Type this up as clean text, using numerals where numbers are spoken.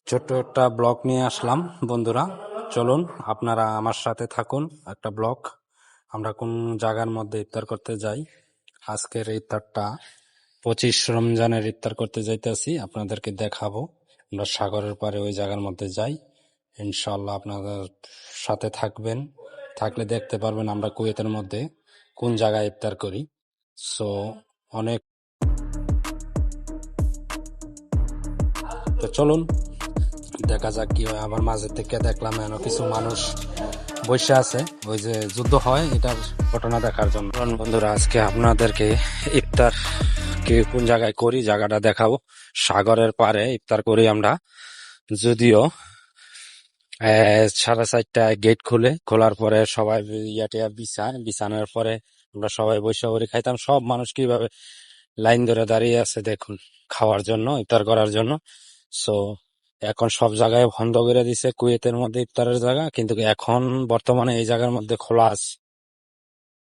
ছোট্ট একটা ব্লগ নিয়ে আসলাম বন্ধুরা। চলুন আপনারা আমার সাথে থাকুন। একটা ব্লগ, আমরা কোন জায়গার মধ্যে ইফতার করতে যাই। আজকের ইফতারটা 25 রমজানের ইফতার করতে যাইতেছি, আপনাদেরকে দেখাবো। আমরা সাগরের পারে ওই জায়গার মধ্যে যাই। ইনশাল্লাহ আপনাদের সাথে থাকবেন, থাকলে দেখতে পারবেন আমরা কুয়েতের মধ্যে কোন জায়গায় ইফতার করি। সো অনেক, তো চলুন দেখা যাক কি হয়। আবার মাঝে থেকে দেখলাম এন কিছু মানুষ বসে আছে, ওই যে যুদ্ধ হয় এটার ঘটনা দেখার জন্য। বন্ধুরা, আজকে আপনাদেরকে ইফতার কি কোন জায়গায় করি জায়গাটা দেখাবো। সাগরের পারে ইফতার করি আমরা। যদিও 4:30টায় গেট খোলার পরে সবাই ইয়াটিয়া বিছানার পরে আমরা সবাই বসে বসে খাইতাম। সব মানুষ কিভাবে লাইন ধরে দাঁড়িয়ে আছে দেখুন, খাওয়ার জন্য, ইফতার করার জন্য। সো এখন সব জায়গায় বন্ধ করে দিছে কুয়েতের মধ্যে ইফতারের জায়গা, কিন্তু এখন বর্তমানে এই জায়গার মধ্যে খোলা আছে।